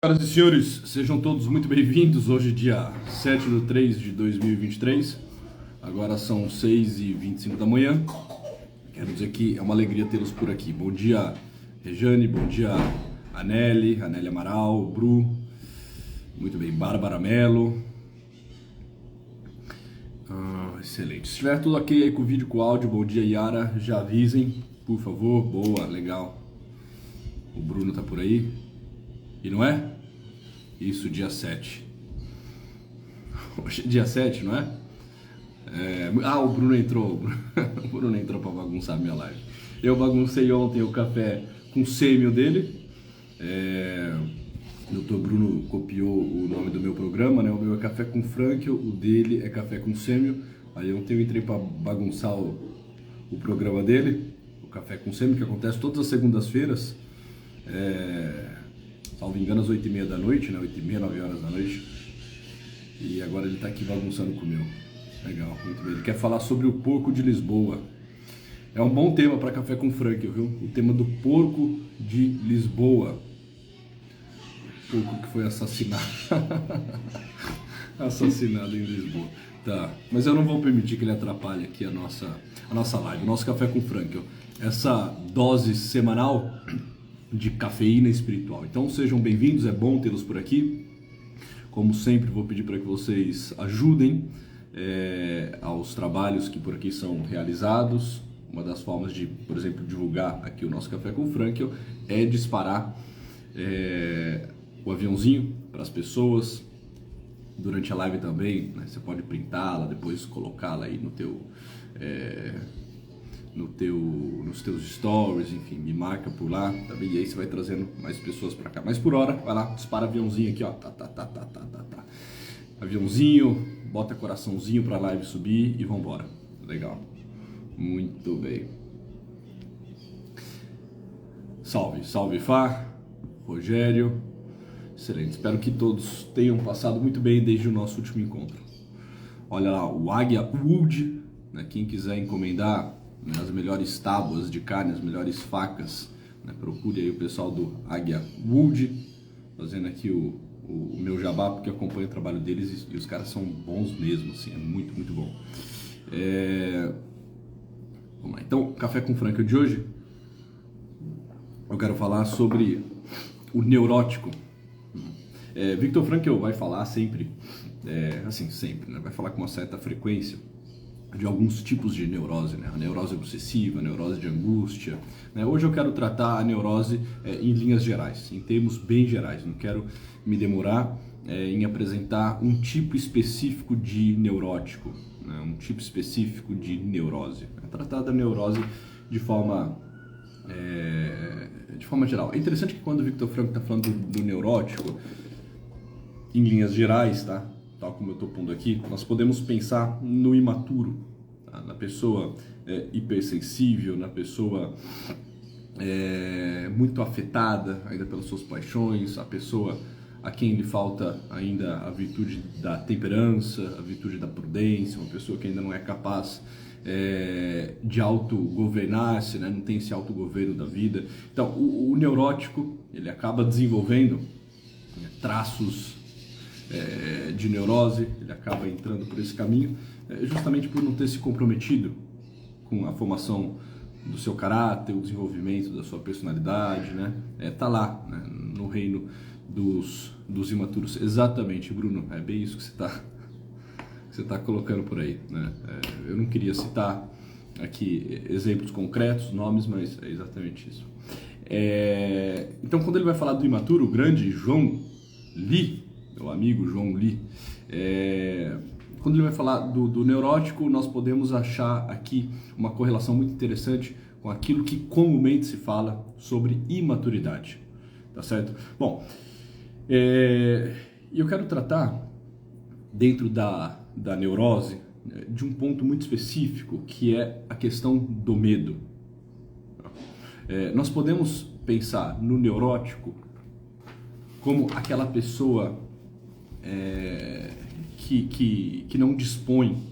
Senhoras e senhores, sejam todos muito bem-vindos. Hoje, dia 7/3/2023. Agora são 6h25 da manhã. Quero dizer que é uma alegria tê-los por aqui. Bom dia, Rejane. Bom dia, Aneli Amaral, Bru. Muito bem, Bárbara Mello. Excelente. Se estiver tudo ok aí com o vídeo, com o áudio, bom dia, Yara. Já avisem, por favor. Boa, legal. O Bruno tá por aí. E não é? Isso, dia 7. Hoje é dia 7, não é? O Bruno entrou. O Bruno entrou pra bagunçar minha live. Eu baguncei ontem o café com sêmio dele. O Dr. Bruno copiou o nome do meu programa, né? O meu é Café com Frankel, o dele é Café com Sêmio. Aí ontem eu entrei pra bagunçar o programa dele, o Café com Sêmio, que acontece todas as segundas-feiras. Salvo engano, às 8h30 da noite, né? 8h30, 9 horas da noite. E agora ele tá aqui bagunçando com o meu. Legal, muito bem. Ele quer falar sobre o porco de Lisboa. É um bom tema para Café com Frankel, viu? O tema do porco de Lisboa. O porco que foi assassinado. Assassinado em Lisboa. Tá, mas eu não vou permitir que ele atrapalhe aqui a nossa live, o nosso Café com Frankel. Essa dose semanal de cafeína espiritual. Então sejam bem-vindos, é bom tê-los por aqui. Como sempre, vou pedir para que vocês ajudem aos trabalhos que por aqui são realizados. Uma das formas de, por exemplo, divulgar aqui o nosso Café com Frankel é disparar o aviãozinho para as pessoas. Durante a live também, né, você pode printá-la, depois colocá-la aí nos teus stories, enfim, me marca por lá, tá bem? E aí você vai trazendo mais pessoas pra cá. Mas por hora, vai lá, dispara aviãozinho aqui, ó, tá. Aviãozinho, bota coraçãozinho pra live subir e vambora. Legal. Muito bem. Salve Fá, Rogério. Excelente, espero que todos tenham passado muito bem desde o nosso último encontro. Olha lá, o Águia Wood, né, quem quiser encomendar as melhores tábuas de carne, as melhores facas, né? Procure aí o pessoal do Águia Wood, fazendo aqui o meu jabá, porque eu acompanho o trabalho deles e os caras são bons mesmo, assim, é muito, muito bom. Vamos lá, então, Café com Frankel de hoje, eu quero falar sobre o neurótico. Viktor Frankl vai falar sempre, sempre, né? Vai falar com uma certa frequência de alguns tipos de neurose, né? A neurose obsessiva, a neurose de angústia, né? Hoje eu quero tratar a neurose em linhas gerais, em termos bem gerais. Não quero me demorar em apresentar um tipo específico de neurótico, né? Um tipo específico de neurose. Tratar da neurose de forma geral. É interessante que quando o Viktor Frankl está falando do neurótico, em linhas gerais, tá? Tal como eu estou pondo aqui, nós podemos pensar no imaturo, tá? Na pessoa hipersensível, na pessoa muito afetada ainda pelas suas paixões, a pessoa a quem lhe falta ainda a virtude da temperança, a virtude da prudência, uma pessoa que ainda não é capaz de autogovernar-se, né? Não tem esse autogoverno da vida. Então, o neurótico, ele acaba desenvolvendo traços de neurose, ele acaba entrando por esse caminho, justamente por não ter se comprometido com a formação do seu caráter, o desenvolvimento da sua personalidade, né? Tá lá, né? No reino dos imaturos. Exatamente, Bruno, é bem isso que você tá colocando por aí, né? Eu não queria citar aqui exemplos concretos, nomes, mas é exatamente isso. Então, quando ele vai falar do imaturo, o grande João Lee, meu amigo João Lee, quando ele vai falar do neurótico, nós podemos achar aqui uma correlação muito interessante com aquilo que comumente se fala sobre imaturidade, tá certo? Bom, eu quero tratar dentro da neurose de um ponto muito específico, que é a questão do medo. Nós podemos pensar no neurótico como aquela pessoa que não dispõe,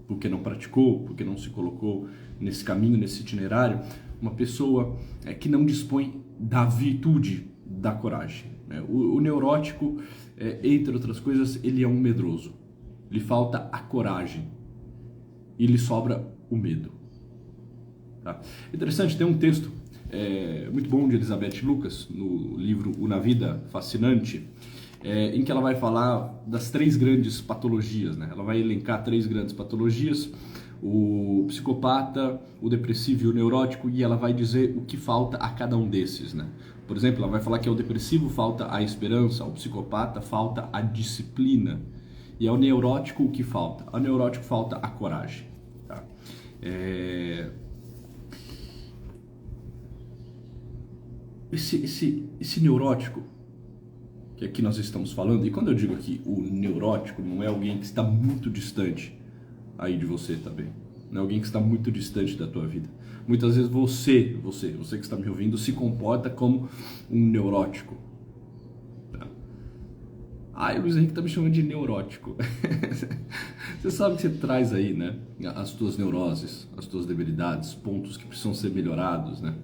porque não praticou, porque não se colocou nesse caminho, nesse itinerário, uma pessoa que não dispõe da virtude da coragem. né? O neurótico, entre outras coisas, ele é um medroso. Lhe falta a coragem e lhe sobra o medo. Tá? Interessante, tem um texto muito bom de Elizabeth Lucas, no livro Na Vida Fascinante, em que ela vai falar das 3 grandes patologias, né? Ela vai elencar 3 grandes patologias, o psicopata, o depressivo e o neurótico, e ela vai dizer o que falta a cada um desses, né? Por exemplo, ela vai falar que ao depressivo falta a esperança, ao psicopata falta a disciplina, e ao neurótico o que falta? Ao neurótico falta a coragem. Tá? Esse neurótico que aqui nós estamos falando, e quando eu digo aqui o neurótico, não é alguém que está muito distante aí de você também, não é alguém que está muito distante da tua vida. Muitas vezes você que está me ouvindo, se comporta como um neurótico. Tá? O Luiz Henrique está me chamando de neurótico. Você sabe que você traz aí, né, as tuas neuroses, as tuas debilidades, pontos que precisam ser melhorados, né?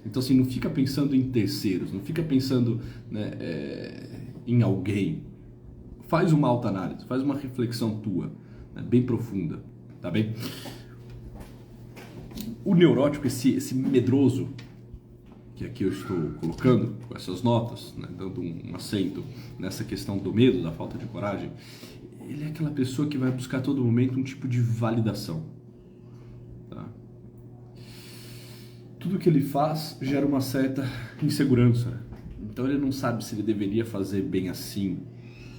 Então, assim, não fica pensando em terceiros, não fica pensando, né, em alguém. Faz uma autoanálise, faz uma reflexão tua, né, bem profunda, tá bem? O neurótico, esse medroso, que aqui eu estou colocando com essas notas, né, dando um acento nessa questão do medo, da falta de coragem, ele é aquela pessoa que vai buscar a todo momento um tipo de validação. Tá? Tudo que ele faz gera uma certa insegurança. Então ele não sabe se ele deveria fazer bem assim.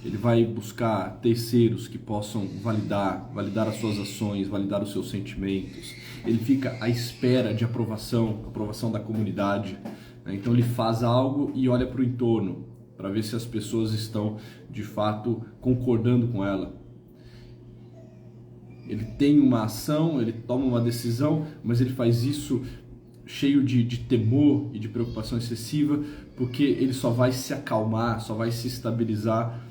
Ele vai buscar terceiros que possam validar as suas ações, validar os seus sentimentos. Ele fica à espera de aprovação da comunidade. Então ele faz algo e olha para o entorno, para ver se as pessoas estão de fato concordando com ela. Ele tem uma ação, ele toma uma decisão, mas ele faz isso cheio de temor e de preocupação excessiva, porque ele só vai se acalmar, só vai se estabilizar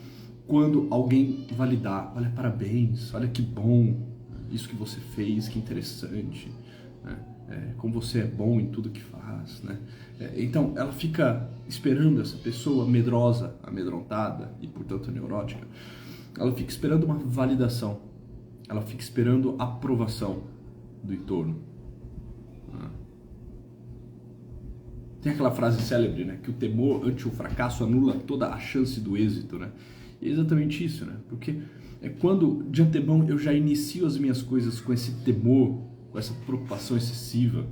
quando alguém validar. Olha, parabéns, olha que bom isso que você fez, que interessante, né? Como você é bom em tudo que faz, né? Então ela fica esperando essa pessoa medrosa, amedrontada e portanto neurótica, ela fica esperando uma validação, ela fica esperando a aprovação do entorno. Tem aquela frase célebre, né, que o temor ante o fracasso anula toda a chance do êxito, né? E é exatamente isso, né? Porque quando de antemão eu já inicio as minhas coisas com esse temor, com essa preocupação excessiva,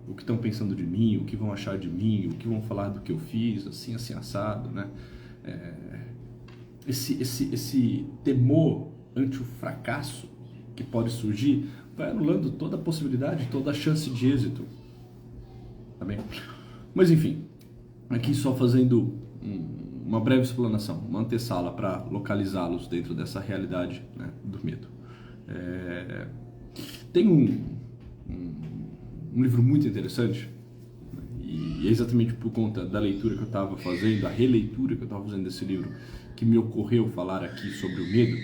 o que estão pensando de mim, o que vão achar de mim, o que vão falar do que eu fiz, assim assado, né? Esse temor ante o fracasso que pode surgir vai anulando toda a possibilidade, toda a chance de êxito. Tá bem? Mas enfim, aqui só fazendo uma breve explanação, uma antessala para localizá-los dentro dessa realidade, né, do medo. Tem um livro muito interessante, e é exatamente por conta da leitura que eu estava fazendo, da releitura que eu estava fazendo desse livro, que me ocorreu falar aqui sobre o medo.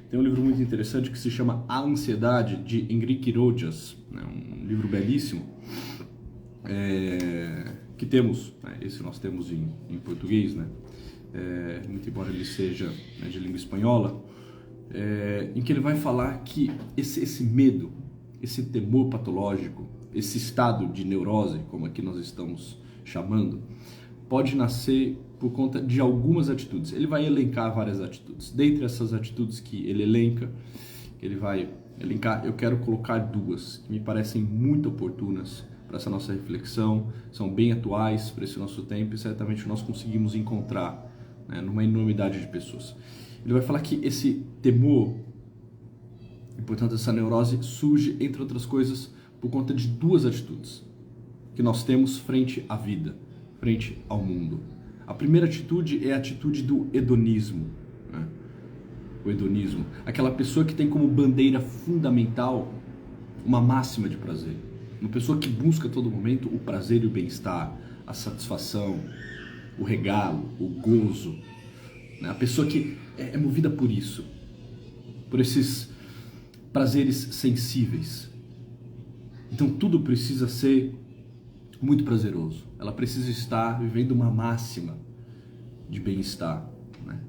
Tem um livro muito interessante que se chama A Ansiedade, de Enrique Rojas, né, um livro belíssimo, que temos, né, esse nós temos em português, né, muito embora ele seja, né, de língua espanhola, em que ele vai falar que esse medo, esse temor patológico, esse estado de neurose, como aqui nós estamos chamando, pode nascer por conta de algumas atitudes. Ele vai elencar várias atitudes. Dentre essas atitudes que ele elenca, ele vai elencar, eu quero colocar 2 que me parecem muito oportunas para essa nossa reflexão, são bem atuais para esse nosso tempo e certamente nós conseguimos encontrar, né, numa enormidade de pessoas. Ele vai falar que esse temor, e portanto essa neurose, surge, entre outras coisas, por conta de 2 atitudes que nós temos frente à vida, frente ao mundo. A primeira atitude é a atitude do hedonismo, né? O hedonismo, aquela pessoa que tem como bandeira fundamental uma máxima de prazer. Uma pessoa que busca a todo momento o prazer e o bem-estar, a satisfação, o regalo, o gozo, né? A pessoa que é movida por isso, por esses prazeres sensíveis. Então tudo precisa ser muito prazeroso. Ela precisa estar vivendo uma máxima de bem-estar, né?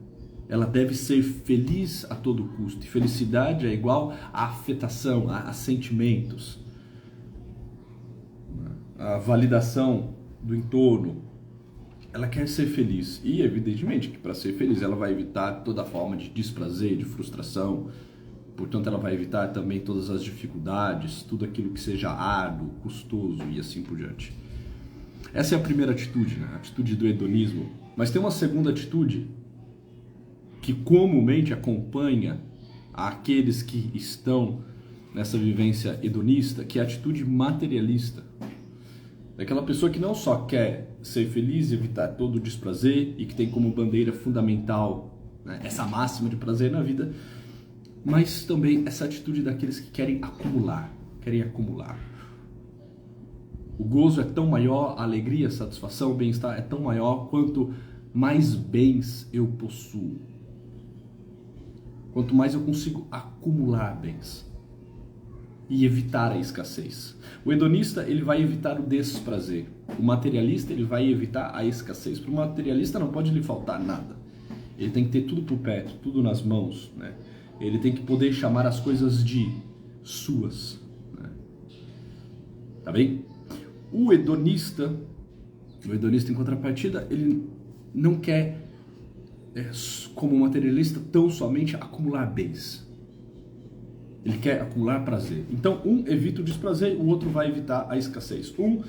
Ela deve ser feliz a todo custo. E felicidade é igual a afetação, a sentimentos, a validação do entorno. Ela quer ser feliz. E, evidentemente, que para ser feliz ela vai evitar toda forma de desprazer, de frustração. Portanto, ela vai evitar também todas as dificuldades, tudo aquilo que seja árduo, custoso e assim por diante. Essa é a primeira atitude, né? A atitude do hedonismo. Mas tem uma segunda atitude que comumente acompanha aqueles que estão nessa vivência hedonista, que é a atitude materialista. É aquela pessoa que não só quer ser feliz e evitar todo o desprazer e que tem como bandeira fundamental, né, essa máxima de prazer na vida, mas também essa atitude daqueles que querem acumular, O gozo é tão maior, a alegria, a satisfação, o bem-estar é tão maior quanto mais bens eu possuo. Quanto mais eu consigo acumular bens e evitar a escassez. O hedonista, ele vai evitar o desprazer. O materialista, ele vai evitar a escassez. Para o materialista não pode lhe faltar nada. Ele tem que ter tudo por perto, tudo nas mãos, né? Ele tem que poder chamar as coisas de suas, né? Tá bem? O hedonista em contrapartida, ele não quer, como materialista, tão somente acumular bens. Ele quer acumular prazer. Então, um evita o desprazer, o outro vai evitar a escassez. Um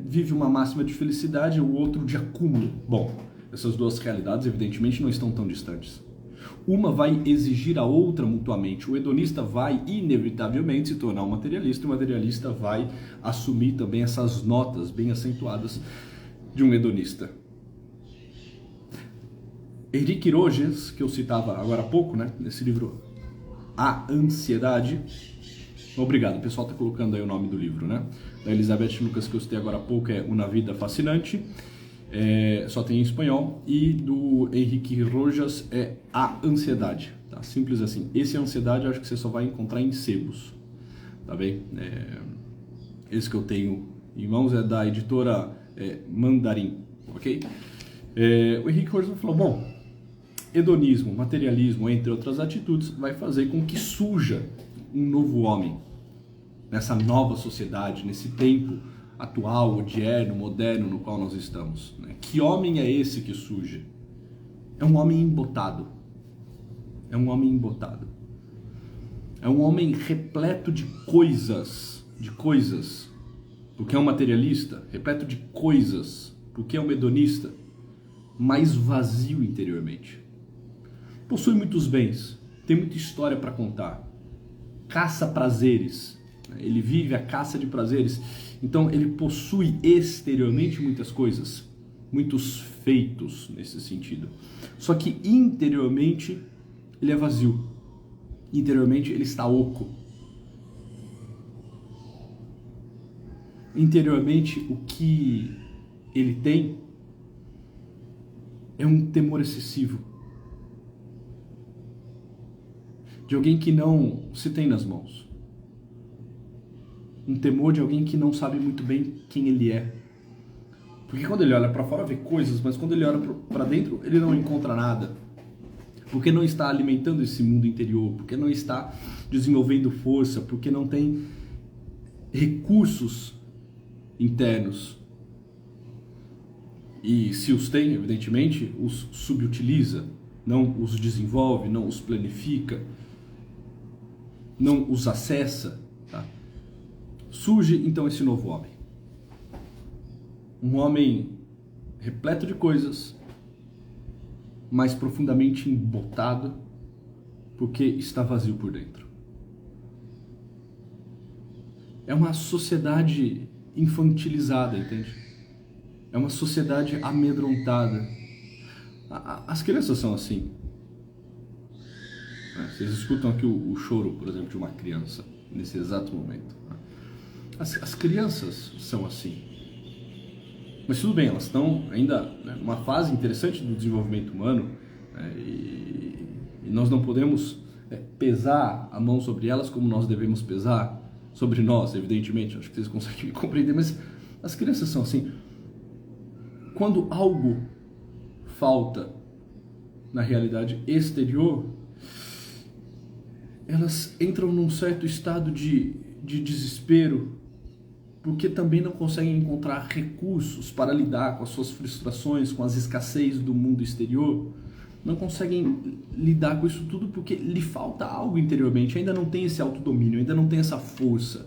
vive uma máxima de felicidade, o outro de acúmulo. Bom, essas duas realidades, evidentemente, não estão tão distantes. Uma vai exigir a outra mutuamente. O hedonista vai, inevitavelmente, se tornar um materialista, e o materialista vai assumir também essas notas bem acentuadas de um hedonista. Henrique Roges, que eu citava agora há pouco, né, nesse livro A Ansiedade. Obrigado, o pessoal está colocando aí o nome do livro, né? Da Elizabeth Lucas, que eu citei agora há pouco, é Uma Vida Fascinante. Só tem em espanhol. E do Henrique Rojas é A Ansiedade, tá? Simples assim. Esse Ansiedade eu acho que você só vai encontrar em sebos, tá bem? Esse que eu tenho em mãos é da editora Mandarim, ok? O Henrique Rojas falou, bom, hedonismo, materialismo, entre outras atitudes, vai fazer com que surja um novo homem nessa nova sociedade, nesse tempo atual, odierno, moderno no qual nós estamos, né? Que homem é esse que surge? É um homem embotado. É um homem embotado. É um homem repleto de coisas, porque é um materialista, repleto de coisas, porque é um hedonista, mas vazio interiormente. Possui muitos bens, tem muita história para contar, caça prazeres, ele vive a caça de prazeres, então ele possui exteriormente muitas coisas, muitos feitos nesse sentido, só que interiormente ele é vazio, interiormente ele está oco, interiormente o que ele tem é um temor excessivo, de alguém que não se tem nas mãos. Um temor de alguém que não sabe muito bem quem ele é. Porque quando ele olha para fora vê coisas, mas quando ele olha para dentro ele não encontra nada. Porque não está alimentando esse mundo interior, porque não está desenvolvendo força, porque não tem recursos internos. E se os tem, evidentemente, os subutiliza, não os desenvolve, não os planifica, não os acessa, tá? Surge então esse novo homem. Um homem repleto de coisas, mas profundamente embotado, porque está vazio por dentro. É uma sociedade infantilizada, entende? É uma sociedade amedrontada. As crianças são assim. Vocês escutam aqui o choro, por exemplo, de uma criança, nesse exato momento. As crianças são assim. Mas tudo bem, elas estão ainda numa fase interessante do desenvolvimento humano, e nós não podemos pesar a mão sobre elas como nós devemos pesar sobre nós, evidentemente. Acho que vocês conseguem me compreender, mas as crianças são assim. Quando algo falta na realidade exterior, elas entram num certo estado de desespero, porque também não conseguem encontrar recursos para lidar com as suas frustrações, com as escassez do mundo exterior, não conseguem lidar com isso tudo porque lhe falta algo interiormente, ainda não tem esse autodomínio, ainda não tem essa força,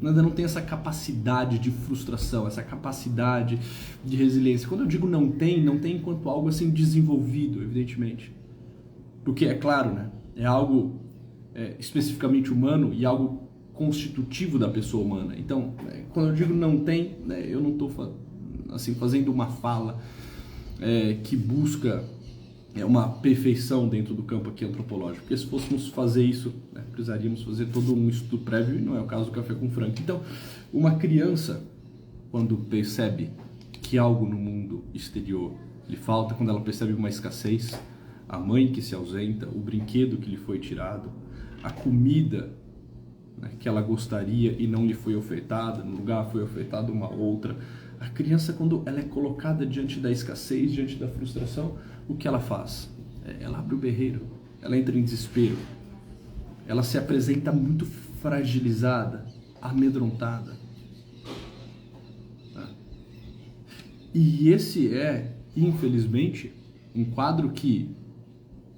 ainda não tem essa capacidade de frustração, essa capacidade de resiliência. Quando eu digo não tem enquanto algo assim desenvolvido, evidentemente. Porque, é claro, né, é algo especificamente humano e algo constitutivo da pessoa humana. Então, quando eu digo não tem, né, eu não estou assim, fazendo uma fala que busca uma perfeição dentro do campo aqui antropológico, porque se fôssemos fazer isso, né, precisaríamos fazer todo um estudo prévio e não é o caso do Café com Frank. Então, uma criança, quando percebe que algo no mundo exterior lhe falta, quando ela percebe uma escassez, a mãe que se ausenta, o brinquedo que lhe foi tirado, a comida, né, que ela gostaria e não lhe foi ofertada, no lugar foi ofertada uma outra. A criança, quando ela é colocada diante da escassez, diante da frustração, o que ela faz? Ela abre o berreiro, ela entra em desespero, ela se apresenta muito fragilizada, amedrontada. E esse é, infelizmente, um quadro que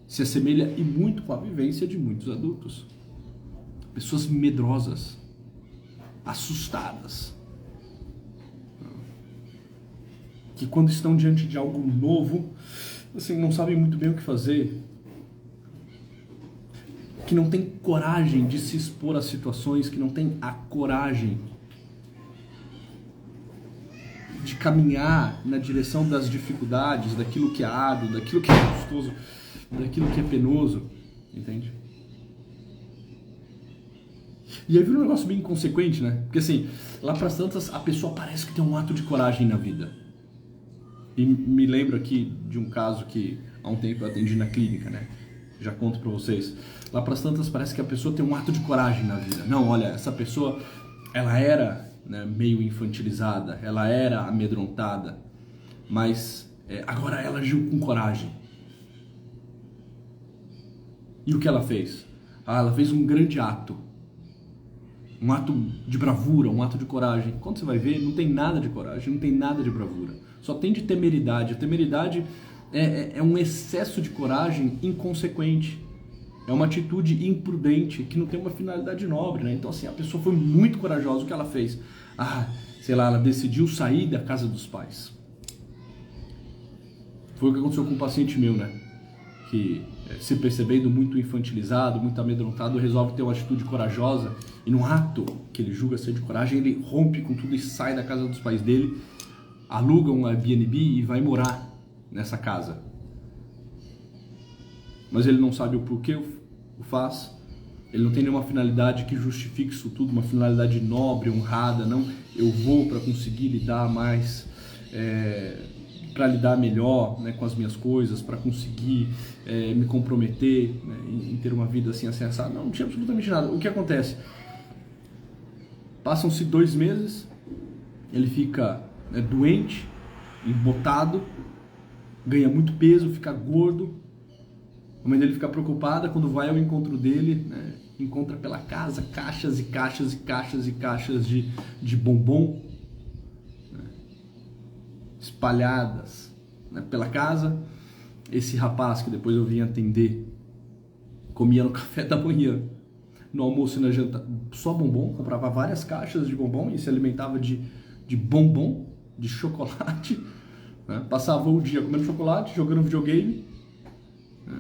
se assemelha e muito com a vivência de muitos adultos. Pessoas medrosas, assustadas, que quando estão diante de algo novo, assim, não sabem muito bem o que fazer, que não tem coragem de se expor a situações, que não tem a coragem de caminhar na direção das dificuldades, daquilo que é árduo, daquilo que é custoso, daquilo que é penoso, entende? E aí vira um negócio bem inconsequente, né? Porque assim, lá para as tantas, a pessoa parece que tem um ato de coragem na vida. E me lembro aqui de um caso que há um tempo eu atendi na clínica, né? Já conto para vocês. Lá para as tantas parece que a pessoa tem um ato de coragem na vida. Não, olha, essa pessoa, ela era, né, meio infantilizada, ela era amedrontada, mas agora ela agiu com coragem. E o que ela fez? Ela fez um grande ato. Um ato de bravura, um ato de coragem. Quando você vai ver, não tem nada de coragem, não tem nada de bravura. Só tem de temeridade. A temeridade é um excesso de coragem inconsequente. É uma atitude imprudente, que não tem uma finalidade nobre, né? Então, assim, a pessoa foi muito corajosa. O que ela fez? Sei lá, ela decidiu sair da casa dos pais. Foi o que aconteceu com um paciente meu, né? Que, se percebendo muito infantilizado, muito amedrontado, resolve ter uma atitude corajosa e num ato que ele julga ser de coragem, ele rompe com tudo e sai da casa dos pais dele, aluga um Airbnb e vai morar nessa casa. Mas ele não sabe o porquê o faz, ele não tem nenhuma finalidade que justifique isso tudo, uma finalidade nobre, honrada, não, eu vou para conseguir lidar mais, para lidar melhor, né, com as minhas coisas, para conseguir me comprometer, né, em ter uma vida assim, assensada. Não tinha absolutamente nada. O que acontece? Passam-se 2 meses, ele fica doente, embotado, ganha muito peso, fica gordo. A mãe dele fica preocupada, quando vai ao encontro dele, né, encontra pela casa caixas e caixas e caixas e caixas de bombom, espalhadas, né, pela casa. Esse rapaz, que depois eu vim atender, comia no café da manhã, no almoço e na janta só bombom, comprava várias caixas de bombom e se alimentava de bombom, de chocolate, né? Passava o dia comendo chocolate, jogando videogame, né?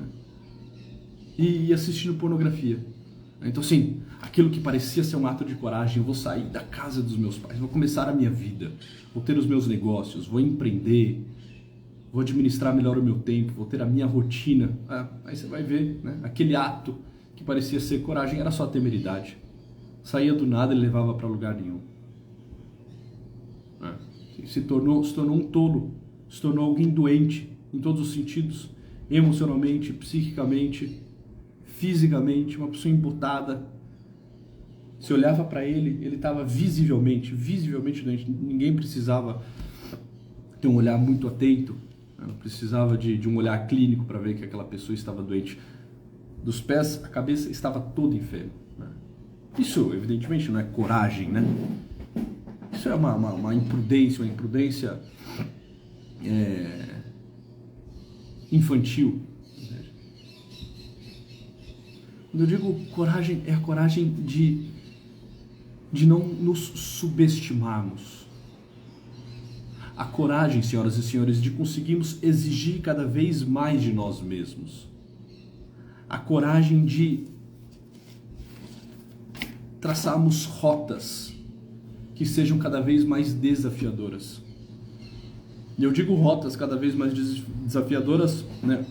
E assistindo pornografia. Então, assim, aquilo que parecia ser um ato de coragem, eu vou sair da casa dos meus pais, vou começar a minha vida, vou ter os meus negócios, vou empreender, vou administrar melhor o meu tempo, vou ter a minha rotina. Aí você vai ver, né? Aquele ato que parecia ser coragem era só temeridade. Saía do nada e levava para lugar nenhum. Se tornou um tolo, se tornou alguém doente em todos os sentidos, emocionalmente, psiquicamente, fisicamente, uma pessoa embotada. Se olhava para ele estava visivelmente doente. Ninguém precisava ter um olhar muito atento, Eu não precisava de um olhar clínico para ver que aquela pessoa estava doente. Dos pés, a cabeça estava toda enferma. Né? Isso, evidentemente, não é coragem, né? Isso é uma imprudência infantil. Quando eu digo coragem, é a coragem de não nos subestimarmos. A coragem, senhoras e senhores, de conseguirmos exigir cada vez mais de nós mesmos. A coragem de traçarmos rotas que sejam cada vez mais desafiadoras. E eu digo rotas cada vez mais desafiadoras, né,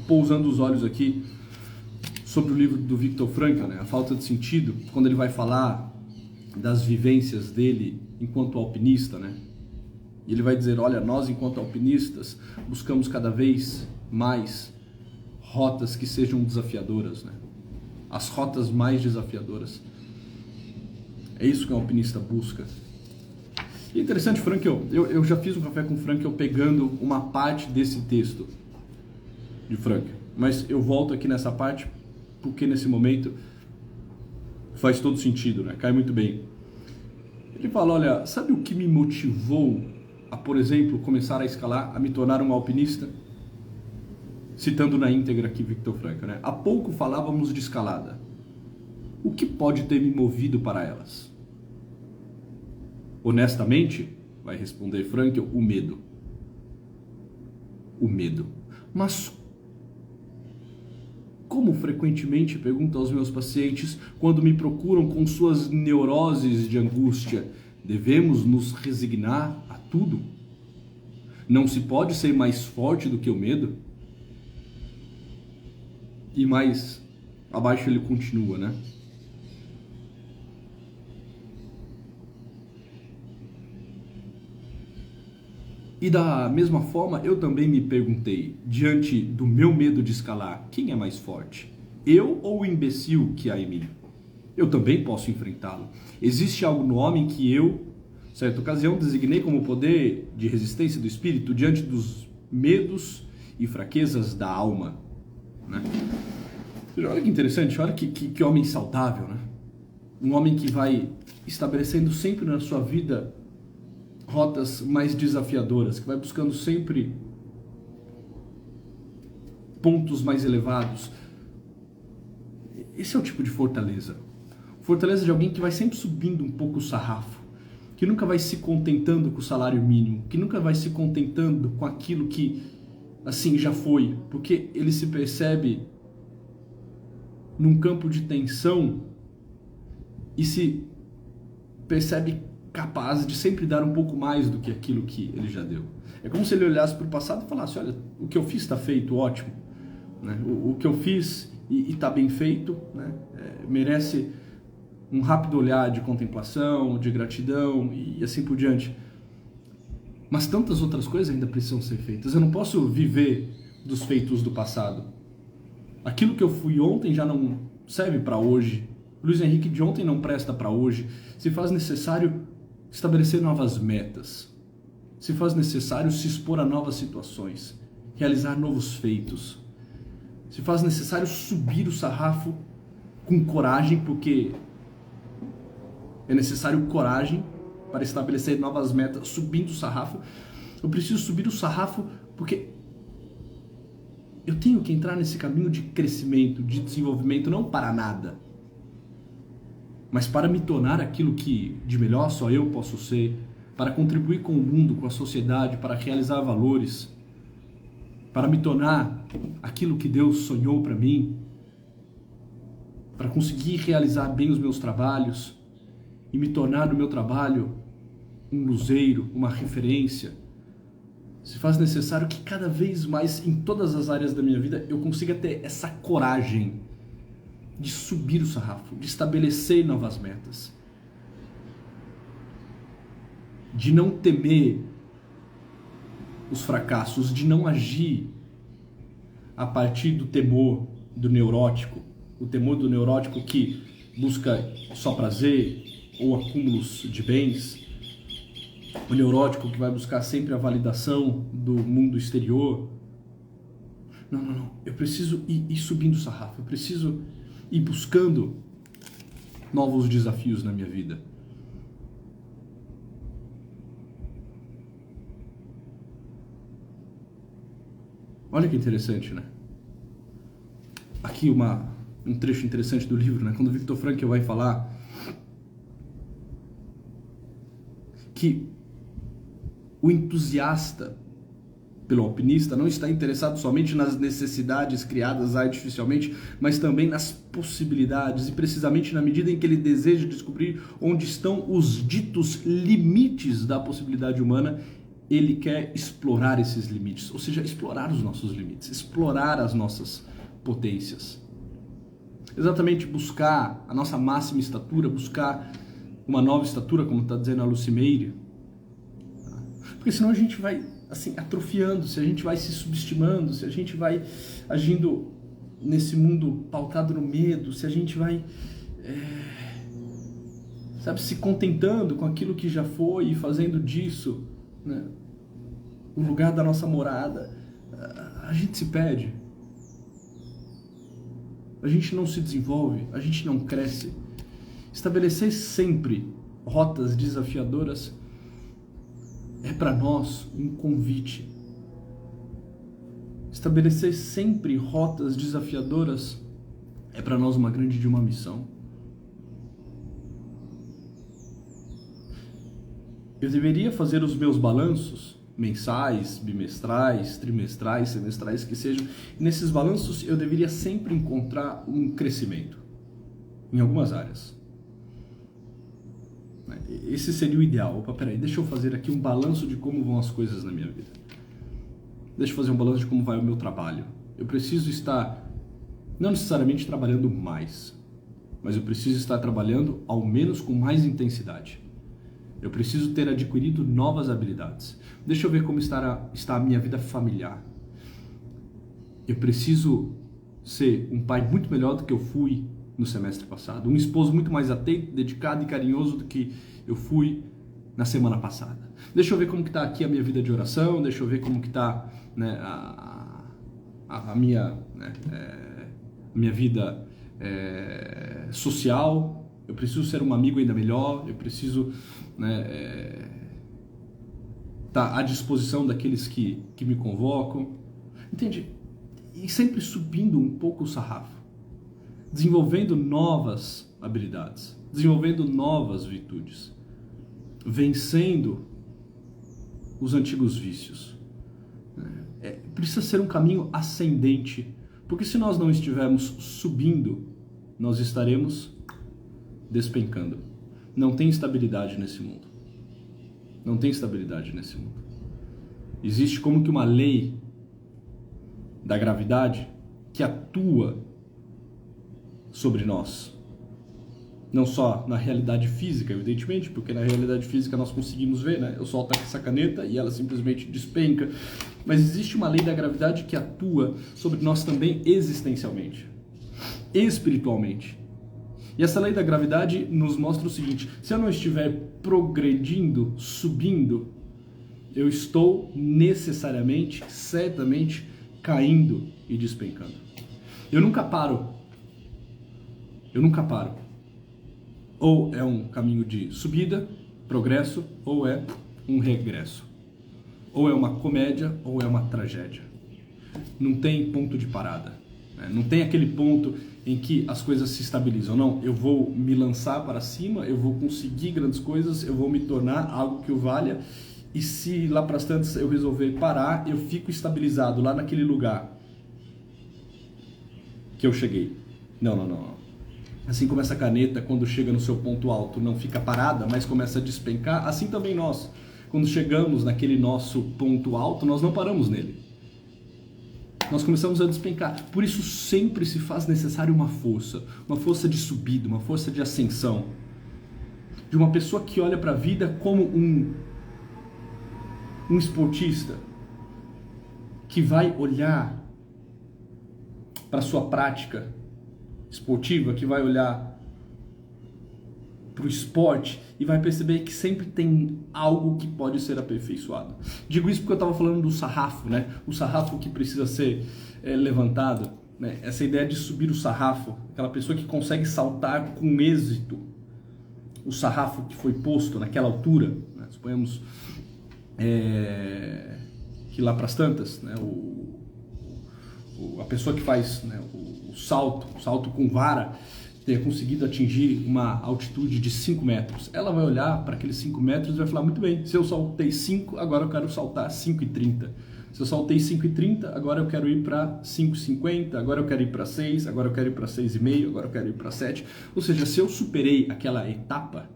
pousando os olhos aqui sobre o livro do Viktor Frankl, né, A Falta de Sentido, quando ele vai falar das vivências dele enquanto alpinista, né? E ele vai dizer, olha, nós enquanto alpinistas buscamos cada vez mais rotas que sejam desafiadoras, né? As rotas mais desafiadoras. É isso que o alpinista busca. E é interessante, Frankl, eu já fiz um café com Frankl pegando uma parte desse texto de Frankl, mas eu volto aqui nessa parte porque nesse momento faz todo sentido, né? Cai muito bem. Ele fala, olha, sabe o que me motivou a, por exemplo, começar a escalar, a me tornar um alpinista? Citando na íntegra aqui Viktor Frankl, né? Há pouco falávamos de escalada. O que pode ter me movido para elas? Honestamente, vai responder Frankl, o medo. O medo. Mas como frequentemente pergunto aos meus pacientes quando me procuram com suas neuroses de angústia, devemos nos resignar a tudo? Não se pode ser mais forte do que o medo? E mais abaixo ele continua, né? E da mesma forma, eu também me perguntei, diante do meu medo de escalar, quem é mais forte? Eu ou o imbecil que há em mim? Eu também posso enfrentá-lo. Existe algo no homem que eu, certa ocasião, designei como poder de resistência do espírito diante dos medos e fraquezas da alma, né? Olha que interessante, olha que homem saudável, né? Um homem que vai estabelecendo sempre na sua vida rotas mais desafiadoras, que vai buscando sempre pontos mais elevados. Esse é o tipo de fortaleza. Fortaleza de alguém que vai sempre subindo um pouco o sarrafo, que nunca vai se contentando com o salário mínimo, que nunca vai se contentando com aquilo que, assim, já foi, porque ele se percebe num campo de tensão e se percebe capaz de sempre dar um pouco mais do que aquilo que ele já deu. É como se ele olhasse para o passado e falasse, olha, o que eu fiz está feito, ótimo, né? O que eu fiz e está bem feito, né? Merece um rápido olhar de contemplação, de gratidão e assim por diante. Mas tantas outras coisas ainda precisam ser feitas. Eu não posso viver dos feitos do passado. Aquilo que eu fui ontem já não serve para hoje. O Luiz Henrique de ontem não presta para hoje. Se faz necessário estabelecer novas metas. Se faz necessário se expor a novas situações. Realizar novos feitos. Se faz necessário subir o sarrafo com coragem, porque é necessário coragem para estabelecer novas metas, subindo o sarrafo. Eu preciso subir o sarrafo porque eu tenho que entrar nesse caminho de crescimento, de desenvolvimento, não para nada, mas para me tornar aquilo que de melhor só eu posso ser, para contribuir com o mundo, com a sociedade, para realizar valores, para me tornar aquilo que Deus sonhou para mim, para conseguir realizar bem os meus trabalhos e me tornar no meu trabalho um luzeiro, uma referência. Se faz necessário que cada vez mais em todas as áreas da minha vida eu consiga ter essa coragem de subir o sarrafo, de estabelecer novas metas, de não temer os fracassos, de não agir a partir do temor do neurótico, o temor do neurótico que busca só prazer ou acúmulos de bens, o neurótico que vai buscar sempre a validação do mundo exterior. Não. Eu preciso ir subindo o sarrafo. Eu preciso ir buscando novos desafios na minha vida. Olha que interessante, né? Aqui um trecho interessante do livro, né? Quando o Viktor Frankl vai falar que o entusiasta pelo alpinista não está interessado somente nas necessidades criadas artificialmente, mas também nas possibilidades, e precisamente na medida em que ele deseja descobrir onde estão os ditos limites da possibilidade humana, ele quer explorar esses limites, ou seja, explorar os nossos limites, explorar as nossas potências. Exatamente buscar a nossa máxima estatura, buscar uma nova estatura, como está dizendo a Lucy Meire. Porque senão a gente vai assim atrofiando, se a gente vai se subestimando, se a gente vai agindo nesse mundo pautado no medo, se a gente vai se contentando com aquilo que já foi e fazendo disso, né, o lugar da nossa morada, a gente se perde. A gente não se desenvolve, a gente não cresce. Estabelecer sempre rotas desafiadoras é para nós um convite. Estabelecer sempre rotas desafiadoras é para nós uma grande de uma missão. Eu deveria fazer os meus balanços mensais, bimestrais, trimestrais, semestrais, que sejam. Nesses balanços eu deveria sempre encontrar um crescimento em algumas áreas. Esse seria o ideal. Opa, peraí, deixa eu fazer aqui um balanço de como vão as coisas na minha vida. Deixa eu fazer um balanço de como vai o meu trabalho. Eu preciso estar, não necessariamente trabalhando mais, mas eu preciso estar trabalhando ao menos com mais intensidade. Eu preciso ter adquirido novas habilidades. Deixa eu ver como está a minha vida familiar. Eu preciso ser um pai muito melhor do que eu fui no semestre passado. Um esposo muito mais atento, dedicado e carinhoso do que eu fui na semana passada. Deixa eu ver como que está aqui a minha vida de oração. Deixa eu ver como que está, né, a minha vida social. Eu preciso ser um amigo ainda melhor. Eu preciso estar à disposição daqueles que me convocam. Entende? E sempre subindo um pouco o sarrafo. Desenvolvendo novas habilidades. Desenvolvendo novas virtudes. Vencendo os antigos vícios. Precisa ser um caminho ascendente. Porque se nós não estivermos subindo, nós estaremos despencando. Não tem estabilidade nesse mundo. Não tem estabilidade nesse mundo. Existe como que uma lei da gravidade que atua sobre nós. Não só na realidade física, evidentemente, porque na realidade física nós conseguimos ver, né? Eu solto essa caneta e ela simplesmente despenca. Mas existe uma lei da gravidade que atua sobre nós também existencialmente, espiritualmente. E essa lei da gravidade nos mostra o seguinte: se eu não estiver progredindo, subindo, eu estou necessariamente, certamente, caindo e despencando. Eu nunca paro. Eu nunca paro. Ou é um caminho de subida, progresso, ou é um regresso. Ou é uma comédia, ou é uma tragédia. Não tem ponto de parada. Não tem aquele ponto em que as coisas se estabilizam. Não, eu vou me lançar para cima, eu vou conseguir grandes coisas, eu vou me tornar algo que o valha, e se lá para as tantas eu resolver parar, eu fico estabilizado lá naquele lugar que eu cheguei. Não. Assim como essa caneta, quando chega no seu ponto alto, não fica parada, mas começa a despencar, assim também nós. Quando chegamos naquele nosso ponto alto, nós não paramos nele. Nós começamos a despencar. Por isso sempre se faz necessário uma força de subida, uma força de ascensão. De uma pessoa que olha para a vida como um esportista, que vai olhar para a sua prática esportiva, que vai olhar para o esporte e vai perceber que sempre tem algo que pode ser aperfeiçoado. Digo isso porque eu estava falando do sarrafo, né? O sarrafo que precisa ser levantado, né? Essa ideia de subir o sarrafo, aquela pessoa que consegue saltar com êxito o sarrafo que foi posto naquela altura, né? Suponhamos que lá para as tantas, né? A pessoa que faz, né, o salto com vara, tenha conseguido atingir uma altitude de 5 metros. Ela vai olhar para aqueles 5 metros e vai falar, muito bem, se eu saltei 5, agora eu quero saltar 5,30. Se eu saltei 5,30, agora eu quero ir para 5,50, agora eu quero ir para 6, agora eu quero ir para 6,5, agora eu quero ir para 7. Ou seja, se eu superei aquela etapa,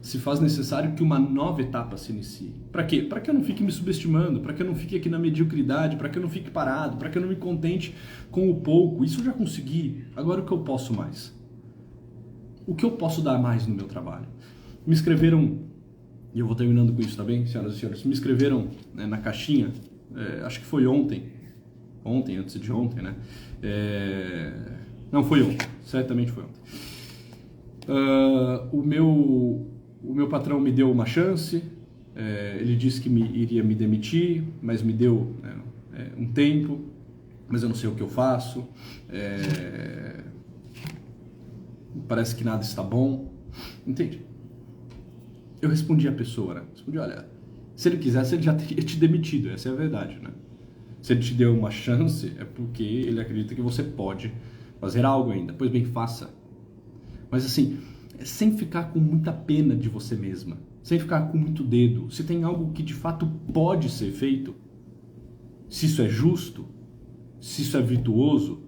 se faz necessário que uma nova etapa se inicie. Para quê? Para que eu não fique me subestimando, para que eu não fique aqui na mediocridade, para que eu não fique parado, para que eu não me contente com o pouco. Isso eu já consegui, agora o que eu posso mais? O que eu posso dar mais no meu trabalho? Me escreveram, e eu vou terminando com isso, tá bem, senhoras e senhores? Me escreveram, né, na caixinha, acho que foi ontem, antes de ontem, né? Não, foi ontem, certamente foi ontem. O meu patrão me deu uma chance, ele disse que iria me demitir, mas me deu um tempo, mas eu não sei o que eu faço, parece que nada está bom, entende? Eu respondi à pessoa, né? Respondi, olha, se ele quisesse, ele já teria te demitido, essa é a verdade, né? Se ele te deu uma chance, é porque ele acredita que você pode fazer algo ainda, pois bem, faça. Mas assim, sem ficar com muita pena de você mesma, sem ficar com muito dedo. Se tem algo que de fato pode ser feito, se isso é justo, se isso é virtuoso,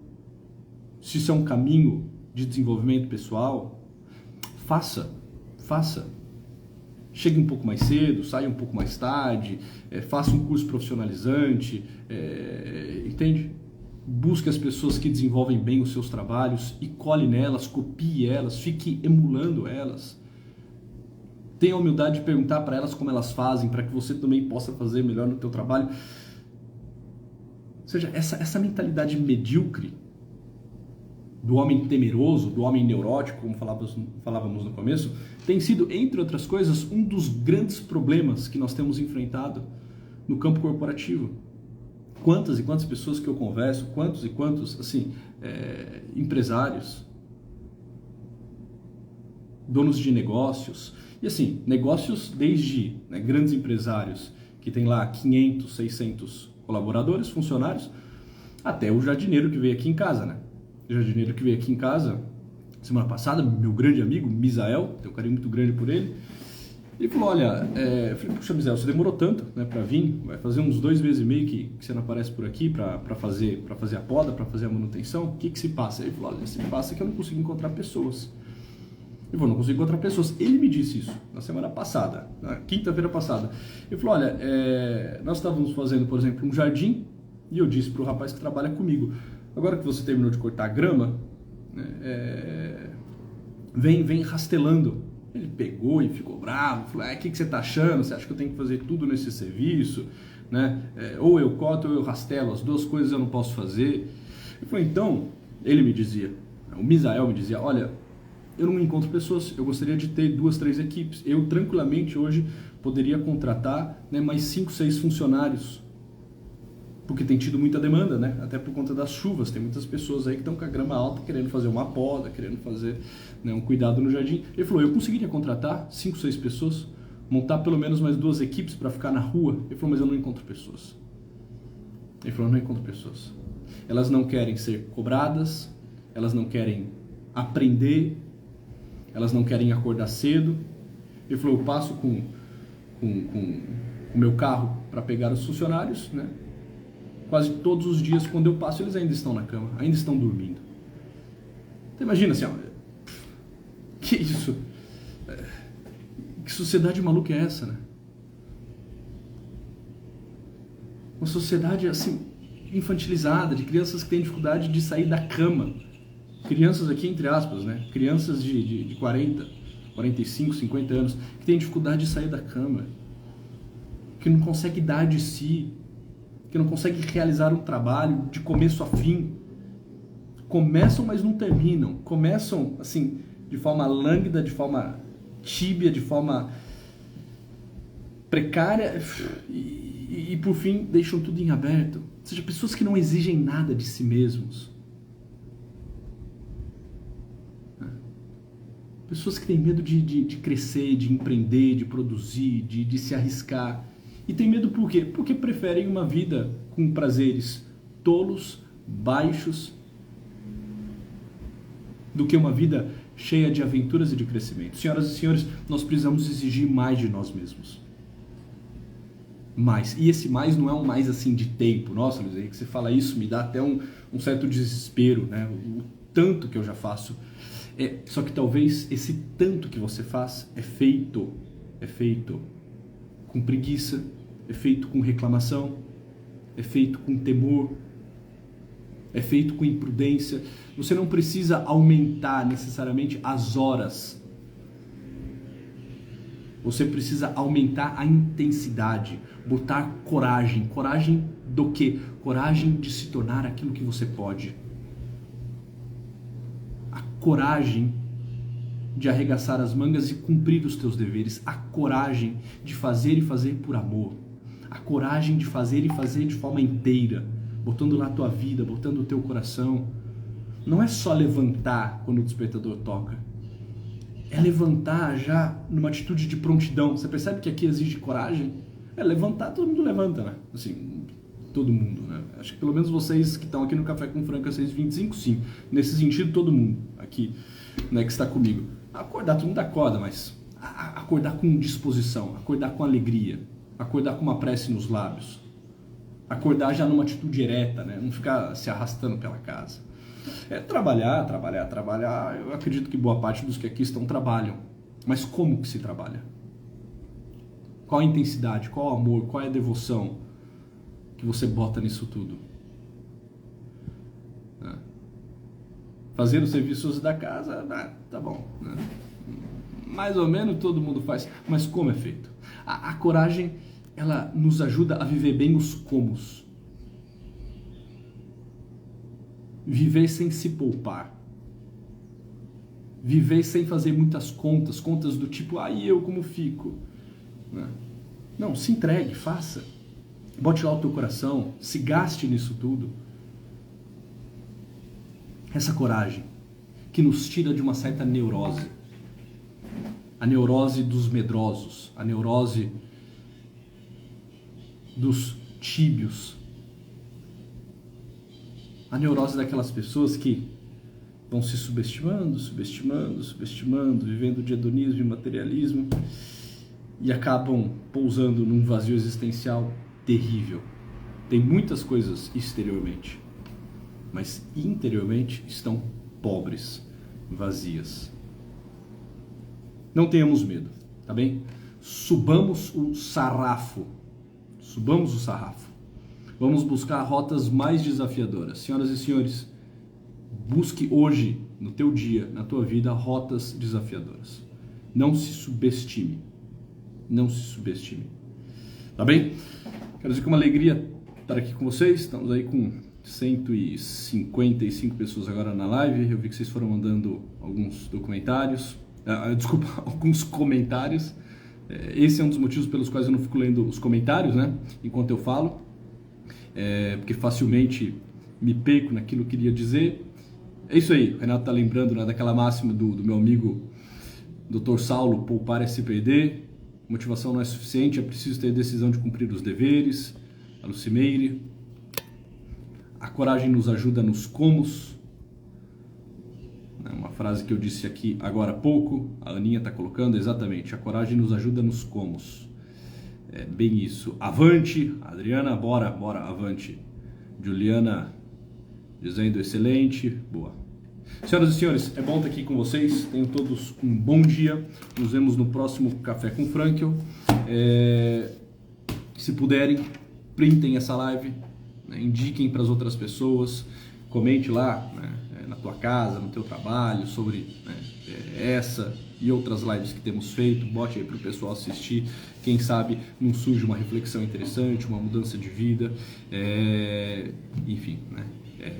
se isso é um caminho de desenvolvimento pessoal, faça. Chegue um pouco mais cedo, saia um pouco mais tarde, faça um curso profissionalizante, entende? Busque as pessoas que desenvolvem bem os seus trabalhos e cole nelas, copie elas, fique emulando elas. Tenha a humildade de perguntar para elas como elas fazem, para que você também possa fazer melhor no teu trabalho. Ou seja, essa mentalidade medíocre do homem temeroso, do homem neurótico, como falávamos no começo, tem sido, entre outras coisas, um dos grandes problemas que nós temos enfrentado no campo corporativo. Quantas e quantas pessoas que eu converso, quantos e quantos, assim, empresários, donos de negócios, e assim, negócios desde, né, grandes empresários que tem lá 500, 600 colaboradores, funcionários, até o jardineiro que veio aqui em casa, né? O jardineiro que veio aqui em casa semana passada, meu grande amigo, Misael, tenho um carinho muito grande por ele. Ele falou, olha, eu falei, puxa, Misael, você demorou tanto, né, para vir, vai fazer uns 2 meses e meio que você não aparece por aqui para fazer a poda, para fazer a manutenção, o que se passa? Ele falou, olha, se passa que eu não consigo encontrar pessoas. Eu falei, não consigo encontrar pessoas. Ele me disse isso na semana passada, na quinta-feira passada. Ele falou, olha, nós estávamos fazendo, por exemplo, um jardim, e eu disse para o rapaz que trabalha comigo, agora que você terminou de cortar a grama, né, vem rastelando. Ele pegou e ficou bravo, falou, o que você está achando? Você acha que eu tenho que fazer tudo nesse serviço? Né? Ou eu corto ou eu rastelo, as duas coisas eu não posso fazer. Eu falei, então, ele me dizia, o Misael me dizia, olha, eu não encontro pessoas, eu gostaria de ter 2, 3 equipes. Eu tranquilamente hoje poderia contratar, né, mais 5, 6 funcionários, porque tem tido muita demanda, né? Até por conta das chuvas, tem muitas pessoas aí que estão com a grama alta querendo fazer uma poda, querendo fazer, né, um cuidado no jardim. Ele falou, eu conseguiria contratar 5, 6 pessoas, montar pelo menos mais 2 equipes para ficar na rua. Ele falou, mas eu não encontro pessoas. Ele falou, eu não encontro pessoas. Elas não querem ser cobradas, elas não querem aprender, elas não querem acordar cedo. Ele falou, eu passo com o meu carro para pegar os funcionários, né? Quase todos os dias, quando eu passo, eles ainda estão na cama, ainda estão dormindo. Então imagina assim, ó, que isso? Que sociedade maluca é essa, né? Uma sociedade assim, infantilizada, de crianças que têm dificuldade de sair da cama. Crianças aqui, entre aspas, né? Crianças de 40, 45, 50 anos, que têm dificuldade de sair da cama, que não conseguem dar de si, que não conseguem realizar um trabalho de começo a fim. Começam, mas não terminam. Começam, assim, de forma lânguida, de forma tíbia, de forma precária e por fim deixam tudo em aberto. Ou seja, pessoas que não exigem nada de si mesmos. Pessoas que têm medo de crescer, de empreender, de produzir, de se arriscar. E tem medo por quê? Porque preferem uma vida com prazeres tolos, baixos, do que uma vida cheia de aventuras e de crescimento. Senhoras e senhores, nós precisamos exigir mais de nós mesmos. Mais. E esse mais não é um mais assim de tempo. Nossa, Luiz Henrique, você fala isso, me dá até um certo desespero, né? O tanto que eu já faço. Só que talvez esse tanto que você faz é feito com preguiça, é feito com reclamação, é feito com temor, é feito com imprudência. Você não precisa aumentar necessariamente as horas. Você precisa aumentar a intensidade, botar coragem. Coragem do quê? Coragem de se tornar aquilo que você pode. A coragem de arregaçar as mangas e cumprir os teus deveres. A coragem de fazer e fazer por amor. A coragem de fazer e fazer de forma inteira, botando lá a tua vida, botando o teu coração. Não é só levantar quando o despertador toca. É levantar já numa atitude de prontidão. Você percebe que aqui exige coragem? Levantar, todo mundo levanta, né? Assim, todo mundo, né? Acho que pelo menos vocês que estão aqui no Café com Franca 625, sim. Nesse sentido, todo mundo aqui, né, que está comigo. Acordar, todo mundo acorda, mas acordar com disposição, acordar com alegria, acordar com uma prece nos lábios, acordar já numa atitude ereta, né? Não ficar se arrastando pela casa. Trabalhar. Eu acredito que boa parte dos que aqui estão trabalham. Mas como que se trabalha? Qual a intensidade, qual o amor, qual é a devoção que você bota nisso tudo? Fazer os serviços da casa, tá bom. Né? Mais ou menos todo mundo faz. Mas como é feito? A coragem, ela nos ajuda a viver bem os comos. Viver sem se poupar. Viver sem fazer muitas contas do tipo, e eu como fico? Não, se entregue, faça. Bote lá o teu coração, se gaste nisso tudo. Essa coragem que nos tira de uma certa neurose. A neurose dos medrosos, a neurose dos tíbios. A neurose daquelas pessoas que vão se subestimando, vivendo de hedonismo e materialismo e acabam pousando num vazio existencial terrível. Tem muitas coisas exteriormente, mas interiormente estão pobres, vazias. Não tenhamos medo, tá bem? Subamos o sarrafo. Vamos buscar rotas mais desafiadoras. Senhoras e senhores, busque hoje, no teu dia, na tua vida, rotas desafiadoras. Não se subestime. Tá bem? Quero dizer que é uma alegria estar aqui com vocês. Estamos aí com 155 pessoas agora na live. Eu vi que vocês foram mandando alguns documentários. Alguns comentários. Esse é um dos motivos pelos quais eu não fico lendo os comentários, né? Enquanto eu falo. Porque facilmente me perco naquilo que eu queria dizer. É isso aí, o Renato está lembrando, né, daquela máxima do meu amigo Dr. Saulo, poupar é se perder, motivação não é suficiente, é preciso ter decisão de cumprir os deveres. A Lucimeire, a coragem nos ajuda nos comos, uma frase que eu disse aqui agora há pouco, a Aninha está colocando exatamente, a coragem nos ajuda nos comos. É bem isso. Avante, Adriana, bora, avante. Juliana dizendo excelente, boa. Senhoras e senhores, é bom estar aqui com vocês. Tenham todos um bom dia. Nos vemos no próximo Café com Frankel. Se puderem, printem essa live, né? Indiquem para as outras pessoas. Comente lá, né, na tua casa, no teu trabalho, sobre, né, essa e outras lives que temos feito, bote aí para o pessoal assistir, quem sabe não surge uma reflexão interessante, uma mudança de vida, enfim, né?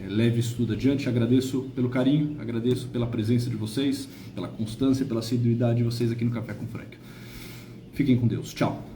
Leve isso tudo adiante. Agradeço pelo carinho, agradeço pela presença de vocês, pela constância, pela assiduidade de vocês aqui no Café com Frank. Fiquem com Deus. Tchau.